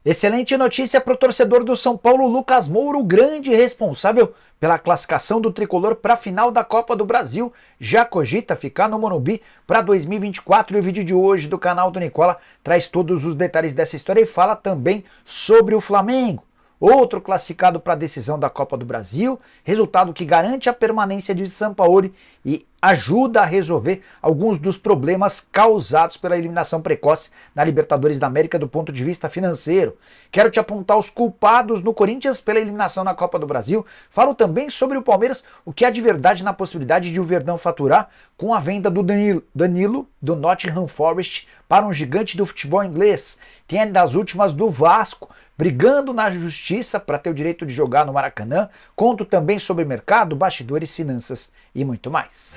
Excelente notícia para o torcedor do São Paulo, Lucas Moura, o grande responsável pela classificação do tricolor para a final da Copa do Brasil. Já cogita ficar no Morumbi para 2024 e o vídeo de hoje do canal do Nicola traz todos os detalhes dessa história e fala também sobre o Flamengo. Outro classificado para a decisão da Copa do Brasil, resultado que garante a permanência de Sampaoli e ajuda a resolver alguns dos problemas causados pela eliminação precoce na Libertadores da América do ponto de vista financeiro. Quero te apontar os culpados no Corinthians pela eliminação na Copa do Brasil. Falo também sobre o Palmeiras, o que há de verdade na possibilidade de o Verdão faturar com a venda do Danilo do Nottingham Forest para um gigante do futebol inglês. Tem ainda as últimas do Vasco, brigando na justiça para ter o direito de jogar no Maracanã. Conto também sobre mercado, bastidores, finanças e muito mais.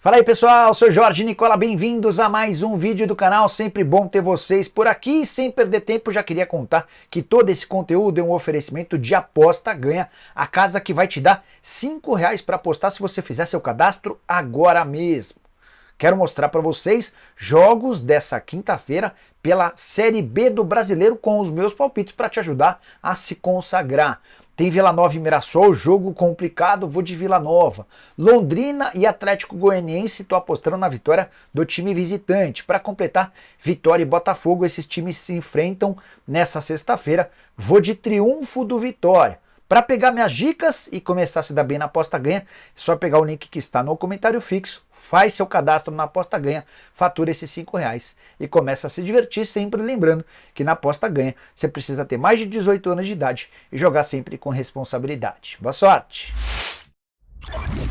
Fala aí pessoal, sou Jorge Nicola, bem-vindos a mais um vídeo do canal, sempre bom ter vocês por aqui. Sem perder tempo, já queria contar que todo esse conteúdo é um oferecimento de Aposta Ganha, a casa que vai te dar R$5 para apostar se você fizer seu cadastro agora mesmo. Quero mostrar para vocês jogos dessa quinta-feira pela Série B do Brasileiro com os meus palpites para te ajudar a se consagrar. Tem Vila Nova e Mirassol, jogo complicado, vou de Vila Nova. Londrina e Atlético Goianiense, estou apostando na vitória do time visitante. Para completar, Vitória e Botafogo, esses times se enfrentam nessa sexta-feira. Vou de triunfo do Vitória. Para pegar minhas dicas e começar a se dar bem na aposta ganha, é só pegar o link que está no comentário fixo, faz seu cadastro na aposta ganha, fatura esses R$5 e começa a se divertir, sempre lembrando que na aposta ganha você precisa ter mais de 18 anos de idade e jogar sempre com responsabilidade. Boa sorte!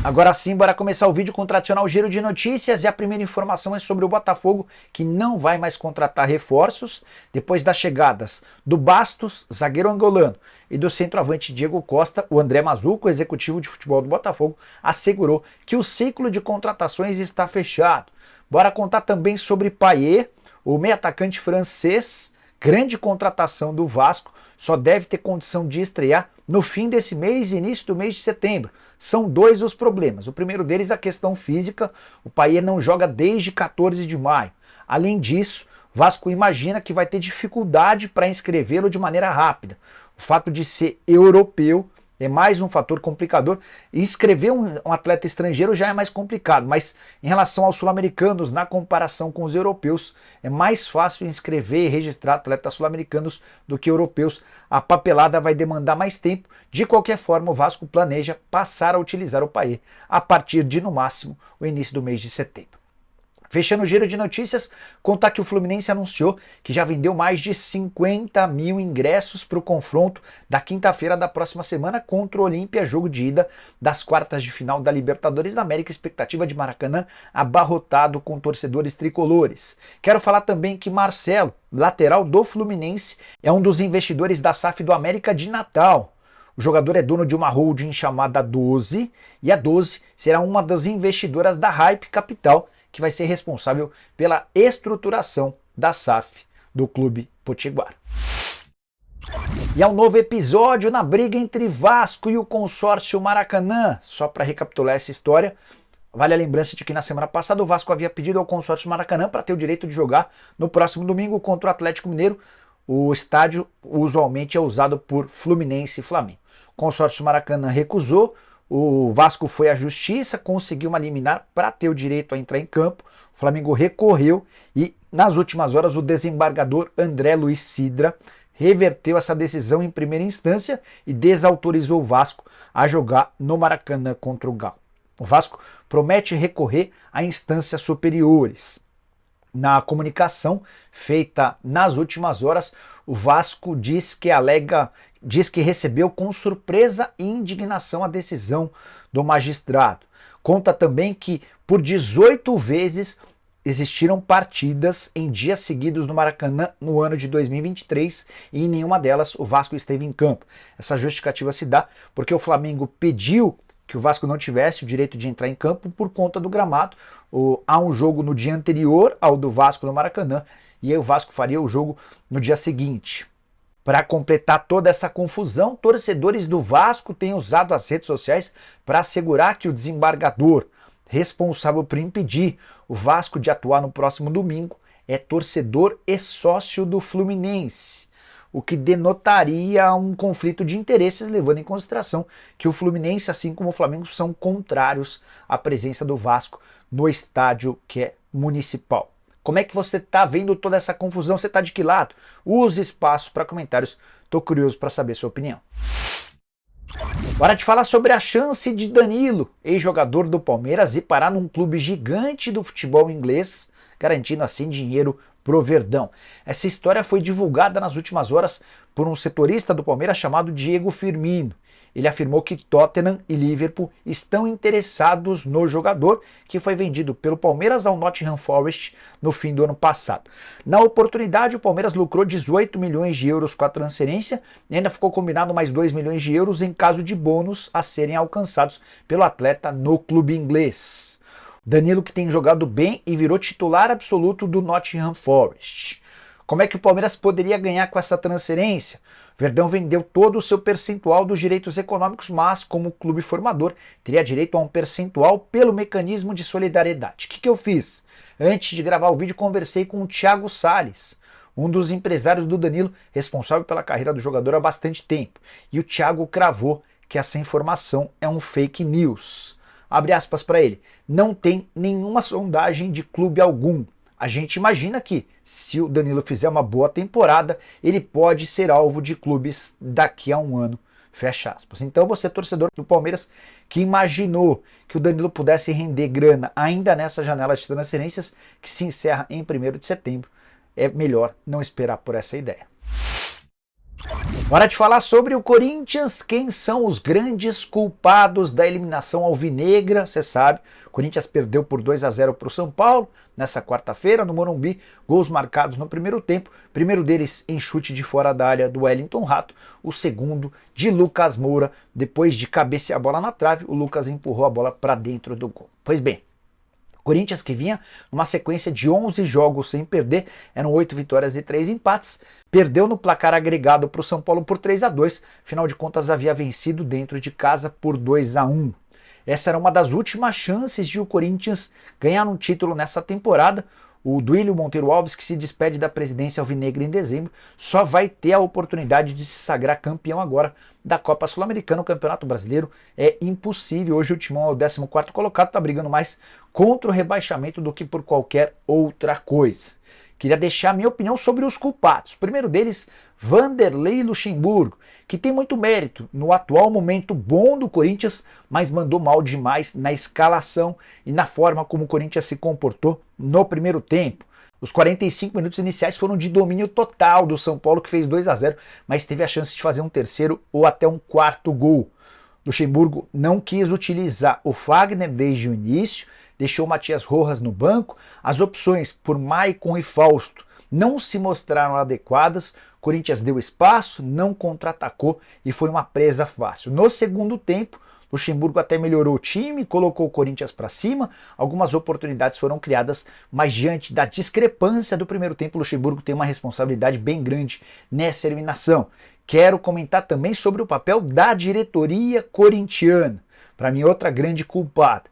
Agora sim, bora começar o vídeo com o tradicional giro de notícias e a primeira informação é sobre o Botafogo, que não vai mais contratar reforços depois das chegadas do Bastos, zagueiro angolano, e do centroavante Diego Costa. O André Mazuco, executivo de futebol do Botafogo, assegurou que o ciclo de contratações está fechado. Bora contar também sobre Payet, o meio atacante francês, grande contratação do Vasco, só deve ter condição de estrear no fim desse mês e início do mês de setembro. São dois os problemas. O primeiro deles é a questão física. O Payet não joga desde 14 de maio. Além disso, o Vasco imagina que vai ter dificuldade para inscrevê-lo de maneira rápida. O fato de ser europeu é mais um fator complicador. Inscrever um atleta estrangeiro já é mais complicado, mas em relação aos sul-americanos, na comparação com os europeus, é mais fácil inscrever e registrar atletas sul-americanos do que europeus. A papelada vai demandar mais tempo. De qualquer forma, o Vasco planeja passar a utilizar o Payet a partir de, no máximo, o início do mês de setembro. Fechando o giro de notícias, contar que o Fluminense anunciou que já vendeu mais de 50 mil ingressos para o confronto da quinta-feira da próxima semana contra o Olímpia, jogo de ida das quartas de final da Libertadores da América, expectativa de Maracanã abarrotado com torcedores tricolores. Quero falar também que Marcelo, lateral do Fluminense, é um dos investidores da SAF do América de Natal. O jogador é dono de uma holding chamada 12 e a 12 será uma das investidoras da Hype Capital, que vai ser responsável pela estruturação da SAF do Clube Potiguar. E há um novo episódio na briga entre Vasco e o consórcio Maracanã. Só para recapitular essa história, vale a lembrança de que na semana passada o Vasco havia pedido ao consórcio Maracanã para ter o direito de jogar no próximo domingo contra o Atlético Mineiro. O estádio usualmente é usado por Fluminense e Flamengo. O consórcio Maracanã recusou. O Vasco foi à justiça, conseguiu uma liminar para ter o direito a entrar em campo. O Flamengo recorreu e, nas últimas horas, o desembargador André Luiz Sidra reverteu essa decisão em primeira instância e desautorizou o Vasco a jogar no Maracanã contra o Galo. O Vasco promete recorrer a instâncias superiores. Na comunicação feita nas últimas horas, o Vasco diz que recebeu com surpresa e indignação a decisão do magistrado. Conta também que por 18 vezes existiram partidas em dias seguidos no Maracanã no ano de 2023 e em nenhuma delas o Vasco esteve em campo. Essa justificativa se dá porque o Flamengo pediu que o Vasco não tivesse o direito de entrar em campo por conta do gramado. Há um jogo no dia anterior ao do Vasco no Maracanã e aí o Vasco faria o jogo no dia seguinte. Para completar toda essa confusão, torcedores do Vasco têm usado as redes sociais para assegurar que o desembargador responsável por impedir o Vasco de atuar no próximo domingo é torcedor e sócio do Fluminense, o que denotaria um conflito de interesses, levando em consideração que o Fluminense, assim como o Flamengo, são contrários à presença do Vasco no estádio que é municipal. Como é que você está vendo toda essa confusão? Você está de que lado? Use espaço para comentários. Estou curioso para saber sua opinião. Hora de falar sobre a chance de Danilo, ex-jogador do Palmeiras, ir parar num clube gigante do futebol inglês, garantindo assim dinheiro pro Verdão. Essa história foi divulgada nas últimas horas por um setorista do Palmeiras chamado Diego Firmino. Ele afirmou que Tottenham e Liverpool estão interessados no jogador, que foi vendido pelo Palmeiras ao Nottingham Forest no fim do ano passado. Na oportunidade, o Palmeiras lucrou 18 milhões de euros com a transferência e ainda ficou combinado mais 2 milhões de euros em caso de bônus a serem alcançados pelo atleta no clube inglês. Danilo, que tem jogado bem e virou titular absoluto do Nottingham Forest. Como é que o Palmeiras poderia ganhar com essa transferência? Verdão vendeu todo o seu percentual dos direitos econômicos, mas como clube formador teria direito a um percentual pelo mecanismo de solidariedade. O que eu fiz? Antes de gravar o vídeo, conversei com o Thiago Salles, um dos empresários do Danilo, responsável pela carreira do jogador há bastante tempo. E o Thiago cravou que essa informação é um fake news. Abre aspas para ele. Não tem nenhuma sondagem de clube algum. A gente imagina que, se o Danilo fizer uma boa temporada, ele pode ser alvo de clubes daqui a um ano. Fecha aspas. Então você, torcedor do Palmeiras, que imaginou que o Danilo pudesse render grana ainda nessa janela de transferências, que se encerra em 1º de setembro, é melhor não esperar por essa ideia. Hora de falar sobre o Corinthians. Quem são os grandes culpados da eliminação alvinegra? Você sabe, o Corinthians perdeu por 2-0 para o São Paulo nessa quarta-feira no Morumbi. Gols marcados no primeiro tempo. Primeiro deles em chute de fora da área do Wellington Rato. O segundo de Lucas Moura. Depois de cabecear a bola na trave, o Lucas empurrou a bola para dentro do gol. Pois bem, Corinthians, que vinha numa sequência de 11 jogos sem perder, eram 8 vitórias e 3 empates, perdeu no placar agregado para o São Paulo por 3-2, afinal de contas havia vencido dentro de casa por 2-1. Essa era uma das últimas chances de o Corinthians ganhar um título nessa temporada. O Duílio Monteiro Alves, que se despede da presidência alvinegra em dezembro, só vai ter a oportunidade de se sagrar campeão agora da Copa Sul-Americana. O Campeonato Brasileiro é impossível. Hoje o Timão é o 14º colocado, está brigando mais contra o rebaixamento do que por qualquer outra coisa. Queria deixar a minha opinião sobre os culpados. O primeiro deles, Vanderlei Luxemburgo, que tem muito mérito no atual momento bom do Corinthians, mas mandou mal demais na escalação e na forma como o Corinthians se comportou no primeiro tempo. Os 45 minutos iniciais foram de domínio total do São Paulo, que fez 2-0, mas teve a chance de fazer um terceiro ou até um quarto gol. Luxemburgo não quis utilizar o Fagner desde o início, deixou o Matias Rojas no banco, as opções por Maicon e Fausto não se mostraram adequadas, Corinthians deu espaço, não contra-atacou e foi uma presa fácil. No segundo tempo, Luxemburgo até melhorou o time, colocou o Corinthians para cima, algumas oportunidades foram criadas, mas diante da discrepância do primeiro tempo, Luxemburgo tem uma responsabilidade bem grande nessa eliminação. Quero comentar também sobre o papel da diretoria corintiana, para mim outra grande culpada.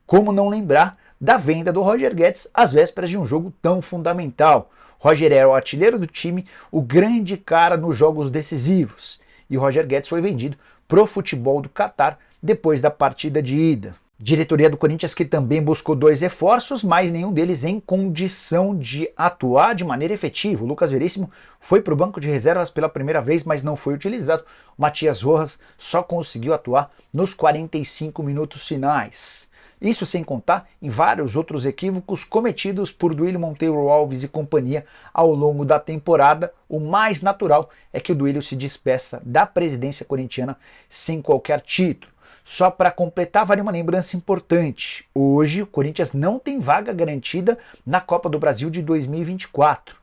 Como não lembrar da venda do Roger Guedes às vésperas de um jogo tão fundamental. Roger era o artilheiro do time, o grande cara nos jogos decisivos. E Roger Guedes foi vendido pro futebol do Catar depois da partida de ida. Diretoria do Corinthians que também buscou 2 reforços, mas nenhum deles em condição de atuar de maneira efetiva. O Lucas Veríssimo foi para o banco de reservas pela primeira vez, mas não foi utilizado. O Matias Rojas só conseguiu atuar nos 45 minutos finais. Isso sem contar em vários outros equívocos cometidos por Duílio Monteiro Alves e companhia ao longo da temporada. O mais natural é que o Duílio se despeça da presidência corintiana sem qualquer título. Só para completar, vale uma lembrança importante. Hoje o Corinthians não tem vaga garantida na Copa do Brasil de 2024.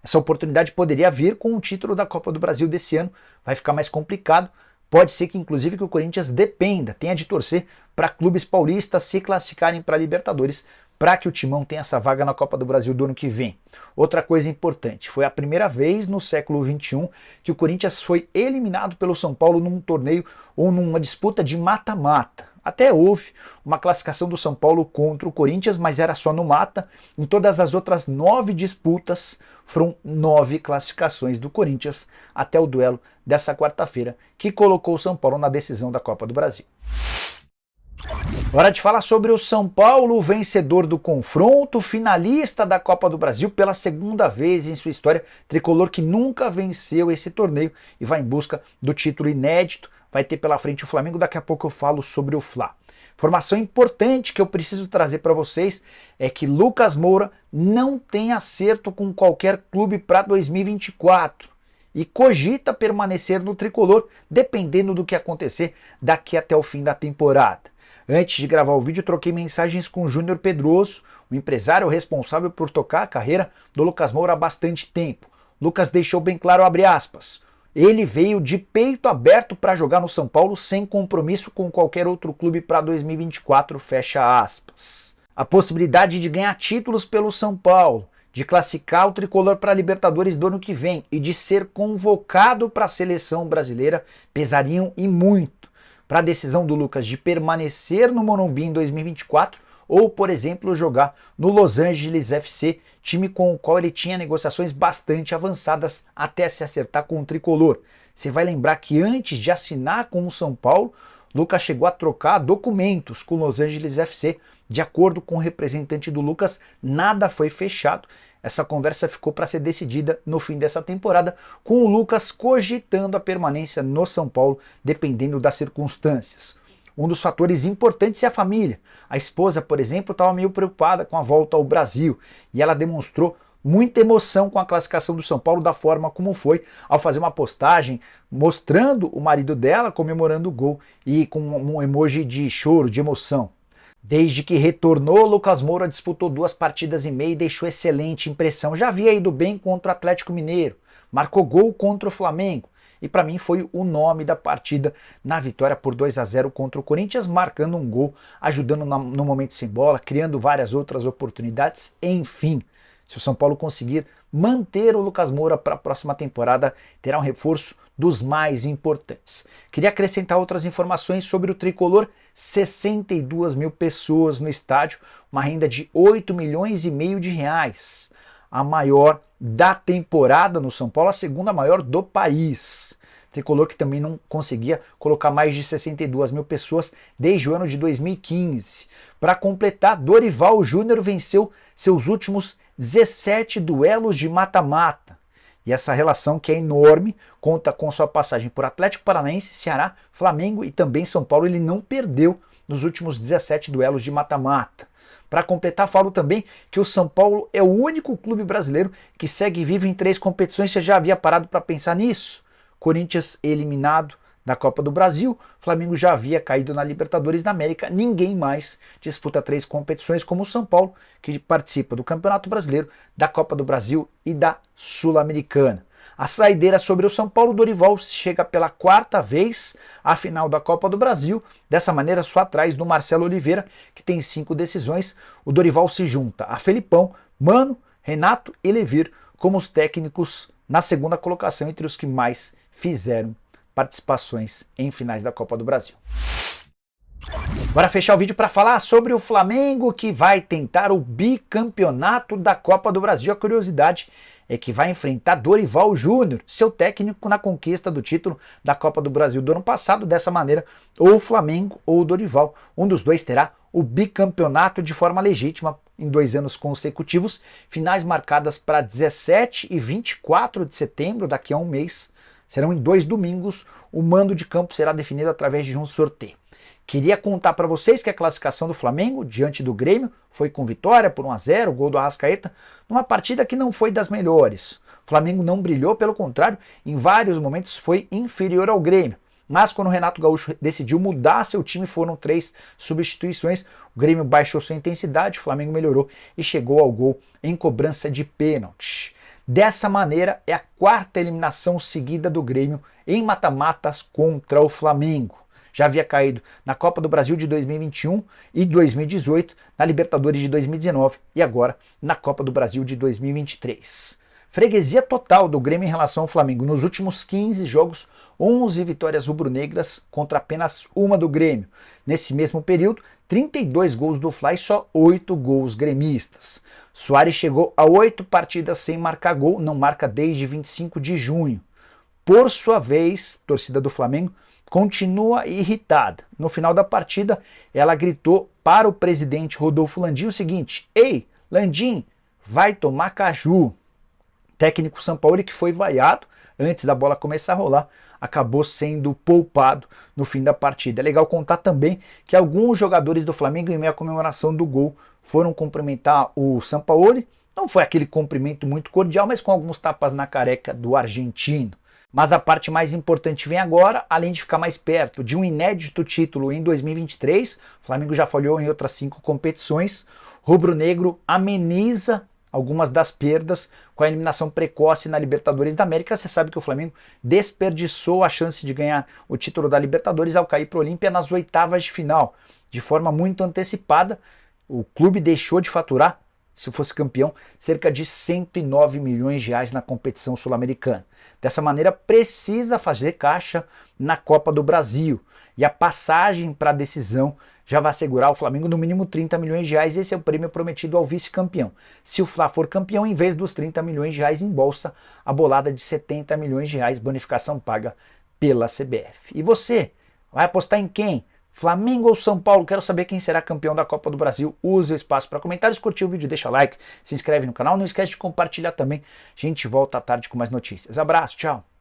Essa oportunidade poderia vir com o título da Copa do Brasil desse ano. Vai ficar mais complicado. Pode ser que, inclusive, que o Corinthians dependa, tenha de torcer para clubes paulistas se classificarem para a Libertadores para que o Timão tenha essa vaga na Copa do Brasil do ano que vem. Outra coisa importante, foi a primeira vez no século XXI que o Corinthians foi eliminado pelo São Paulo num torneio ou numa disputa de mata-mata. Até houve uma classificação do São Paulo contra o Corinthians, mas era só no mata. Em todas as outras 9 disputas, foram 9 classificações do Corinthians até o duelo dessa quarta-feira, que colocou o São Paulo na decisão da Copa do Brasil. Hora de falar sobre o São Paulo, vencedor do confronto, finalista da Copa do Brasil pela segunda vez em sua história, tricolor que nunca venceu esse torneio e vai em busca do título inédito. Vai ter pela frente o Flamengo, daqui a pouco eu falo sobre o Fla. Informação importante que eu preciso trazer para vocês é que Lucas Moura não tem acerto com qualquer clube para 2024 e cogita permanecer no tricolor dependendo do que acontecer daqui até o fim da temporada. Antes de gravar o vídeo, troquei mensagens com o Júnior Pedroso, o empresário responsável por tocar a carreira do Lucas Moura há bastante tempo. Lucas deixou bem claro, abre aspas, ele veio de peito aberto para jogar no São Paulo sem compromisso com qualquer outro clube para 2024, fecha aspas. A possibilidade de ganhar títulos pelo São Paulo, de classificar o tricolor para a Libertadores do ano que vem e de ser convocado para a seleção brasileira pesariam e muito para a decisão do Lucas de permanecer no Morumbi em 2024 ou, por exemplo, jogar no Los Angeles FC, time com o qual ele tinha negociações bastante avançadas até se acertar com o tricolor. Você vai lembrar que antes de assinar com o São Paulo, Lucas chegou a trocar documentos com o Los Angeles FC. De acordo com o representante do Lucas, nada foi fechado. Essa conversa ficou para ser decidida no fim dessa temporada, com o Lucas cogitando a permanência no São Paulo, dependendo das circunstâncias. Um dos fatores importantes é a família. A esposa, por exemplo, estava meio preocupada com a volta ao Brasil e ela demonstrou muita emoção com a classificação do São Paulo da forma como foi, ao fazer uma postagem mostrando o marido dela comemorando o gol e com um emoji de choro, de emoção. Desde que retornou, Lucas Moura disputou 2 partidas e meia e deixou excelente impressão. Já havia ido bem contra o Atlético Mineiro, marcou gol contra o Flamengo e para mim foi o nome da partida na vitória por 2-0 contra o Corinthians, marcando um gol, ajudando no momento sem bola, criando várias outras oportunidades, enfim. Se o São Paulo conseguir manter o Lucas Moura para a próxima temporada, terá um reforço dos mais importantes. Queria acrescentar outras informações sobre o tricolor: 62 mil pessoas no estádio, uma renda de 8 milhões e meio de reais, a maior da temporada no São Paulo, a segunda maior do país. Tricolor que também não conseguia colocar mais de 62 mil pessoas desde o ano de 2015. Para completar, Dorival Júnior venceu seus últimos 17 duelos de mata-mata. E essa relação, que é enorme, conta com sua passagem por Atlético Paranaense, Ceará, Flamengo e também São Paulo. Ele não perdeu nos últimos 17 duelos de mata-mata. Para completar, falo também que o São Paulo é o único clube brasileiro que segue vivo em 3 competições. Você já havia parado para pensar nisso? Corinthians eliminado da Copa do Brasil, Flamengo já havia caído na Libertadores da América, ninguém mais disputa 3 competições como o São Paulo, que participa do Campeonato Brasileiro, da Copa do Brasil e da Sul-Americana. A saideira sobre o São Paulo, Dorival chega pela 4ª vez à final da Copa do Brasil, dessa maneira só atrás do Marcelo Oliveira, que tem 5 decisões. O Dorival se junta a Felipão, Mano, Renato e Levir como os técnicos na 2ª colocação entre os que mais fizeram participações em finais da Copa do Brasil. Bora fechar o vídeo para falar sobre o Flamengo, que vai tentar o bicampeonato da Copa do Brasil. A curiosidade é que vai enfrentar Dorival Júnior, seu técnico na conquista do título da Copa do Brasil do ano passado. Dessa maneira, ou o Flamengo ou o Dorival, um dos dois terá o bicampeonato de forma legítima em 2 anos consecutivos. Finais marcadas para 17 e 24 de setembro, daqui a um mês. Serão em 2 domingos, o mando de campo será definido através de um sorteio. Queria contar para vocês que a classificação do Flamengo diante do Grêmio foi com vitória por 1-0, gol do Arrascaeta, numa partida que não foi das melhores. O Flamengo não brilhou, pelo contrário, em vários momentos foi inferior ao Grêmio. Mas quando o Renato Gaúcho decidiu mudar seu time, foram 3 substituições, o Grêmio baixou sua intensidade, o Flamengo melhorou e chegou ao gol em cobrança de pênalti. Dessa maneira, é a 4ª eliminação seguida do Grêmio em mata-matas contra o Flamengo. já havia caído na Copa do Brasil de 2021 e 2018, na Libertadores de 2019 e agora na Copa do Brasil de 2023. Freguesia total do Grêmio em relação ao Flamengo. Nos últimos 15 jogos, 11 vitórias rubro-negras contra apenas uma do Grêmio. Nesse mesmo período, 32 gols do Fla e só 8 gols gremistas. Soares chegou a 8 partidas sem marcar gol, não marca desde 25 de junho. Por sua vez, a torcida do Flamengo continua irritada. No final da partida, ela gritou para o presidente Rodolfo Landim o seguinte: "Ei, Landim, vai tomar caju." Técnico Sampaoli, que foi vaiado antes da bola começar a rolar, acabou sendo poupado no fim da partida. É legal contar também que alguns jogadores do Flamengo, em meio à comemoração do gol, foram cumprimentar o Sampaoli. Não foi aquele cumprimento muito cordial, mas com alguns tapas na careca do argentino. Mas a parte mais importante vem agora, além de ficar mais perto de um inédito título em 2023, o Flamengo já falhou em outras 5 competições, rubro-negro ameniza algumas das perdas com a eliminação precoce na Libertadores da América. Você sabe que o Flamengo desperdiçou a chance de ganhar o título da Libertadores ao cair para o Olímpia nas oitavas de final. De forma muito antecipada, o clube deixou de faturar, se fosse campeão, cerca de 109 milhões de reais na competição sul-americana. Dessa maneira, precisa fazer caixa na Copa do Brasil. E a passagem para a decisão já vai assegurar ao Flamengo no mínimo 30 milhões de reais. Esse é o prêmio prometido ao vice-campeão. Se o Fla for campeão, em vez dos 30 milhões de reais em bolsa, a bolada de 70 milhões de reais, bonificação paga pela CBF. E você, vai apostar em quem? Flamengo ou São Paulo? Quero saber quem será campeão da Copa do Brasil. Use o espaço para comentários, curtiu o vídeo, deixa like, se inscreve no canal, não esquece de compartilhar também. A gente volta à tarde com mais notícias. Abraço, tchau!